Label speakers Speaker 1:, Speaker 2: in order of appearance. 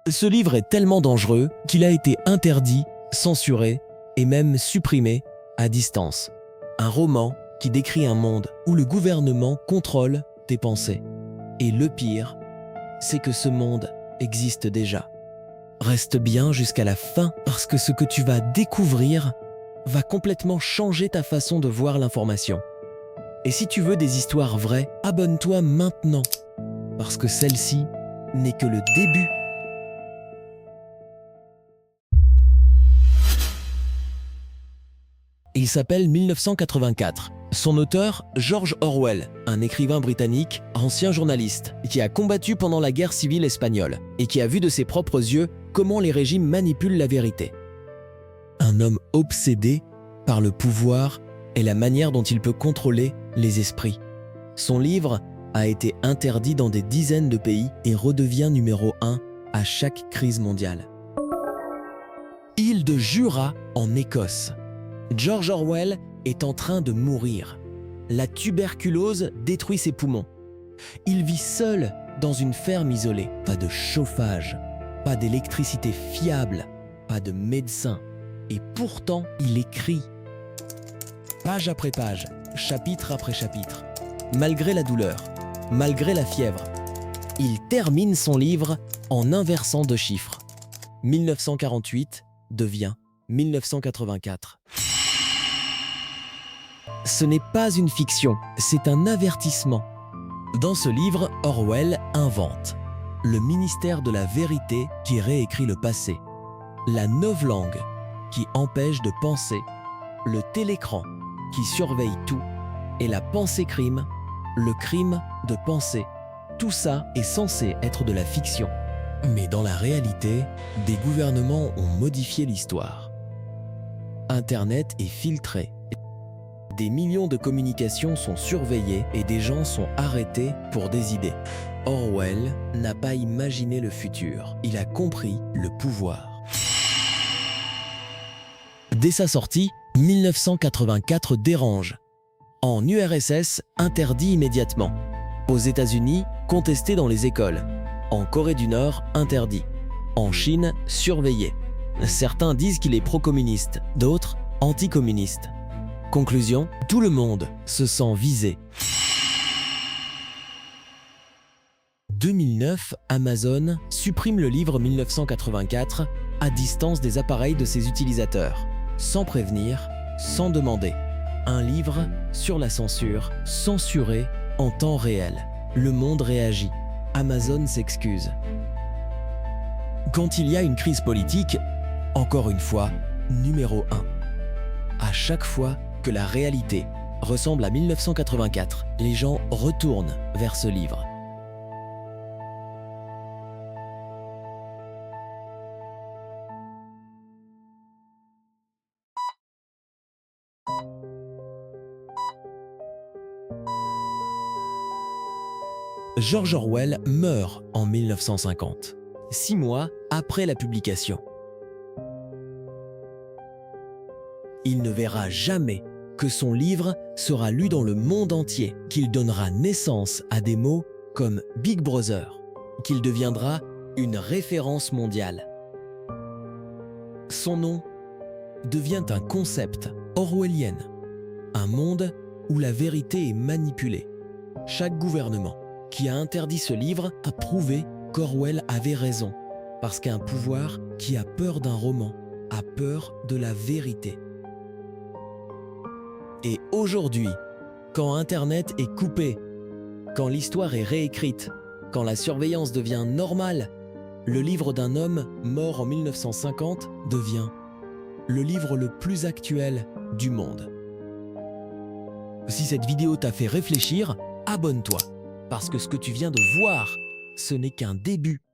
Speaker 1: Ce livre est tellement dangereux qu'il a été interdit, censuré et même supprimé à distance. Un roman qui décrit un monde où le gouvernement contrôle tes pensées. Et le pire, c'est que ce monde existe déjà. Reste bien jusqu'à la fin parce que ce que tu vas découvrir va complètement changer ta façon de voir l'information. Et si tu veux des histoires vraies, abonne-toi maintenant parce que celle-ci n'est que le début. Il s'appelle 1984. Son auteur, George Orwell, un écrivain britannique, ancien journaliste, qui a combattu pendant la guerre civile espagnole et qui a vu de ses propres yeux comment les régimes manipulent la vérité. Un homme obsédé par le pouvoir et la manière dont il peut contrôler les esprits. Son livre a été interdit dans des dizaines de pays et redevient numéro 1 à chaque crise mondiale. Île de Jura, en Écosse. George Orwell est en train de mourir. La tuberculose détruit ses poumons. Il vit seul dans une ferme isolée. Pas de chauffage, pas d'électricité fiable, pas de médecin. Et pourtant, il écrit. Page après page, chapitre après chapitre. Malgré la douleur, malgré la fièvre, il termine son livre en inversant 2 chiffres. 1948 devient 1984. Ce n'est pas une fiction, c'est un avertissement. Dans ce livre, Orwell invente le ministère de la vérité qui réécrit le passé, la novlangue qui empêche de penser, le télécran qui surveille tout et la pensée-crime, le crime de penser. Tout ça est censé être de la fiction. Mais dans la réalité, des gouvernements ont modifié l'histoire. Internet est filtré. Des millions de communications sont surveillées et des gens sont arrêtés pour des idées. Orwell n'a pas imaginé le futur, il a compris le pouvoir. Dès sa sortie, 1984 dérange. En URSS, interdit immédiatement. Aux États-Unis, contesté dans les écoles. En Corée du Nord, interdit. En Chine, surveillé. Certains disent qu'il est pro-communiste, d'autres anti-communiste. Conclusion, tout le monde se sent visé. 2009, Amazon supprime le livre 1984 à distance des appareils de ses utilisateurs, sans prévenir, sans demander. Un livre sur la censure, censuré en temps réel. Le monde réagit. Amazon s'excuse. Quand il y a une crise politique, encore une fois, numéro 1. À chaque fois que la réalité ressemble à 1984, les gens retournent vers ce livre. George Orwell meurt en 1950, 6 mois après la publication. Il ne verra jamais que son livre sera lu dans le monde entier, qu'il donnera naissance à des mots comme Big Brother, qu'il deviendra une référence mondiale. Son nom devient un concept orwellien, un monde où la vérité est manipulée. Chaque gouvernement qui a interdit ce livre a prouvé qu'Orwell avait raison, parce qu'un pouvoir qui a peur d'un roman a peur de la vérité. Et aujourd'hui, quand Internet est coupé, quand l'histoire est réécrite, quand la surveillance devient normale, le livre d'un homme mort en 1950 devient le livre le plus actuel du monde. Si cette vidéo t'a fait réfléchir, abonne-toi, parce que ce que tu viens de voir, ce n'est qu'un début.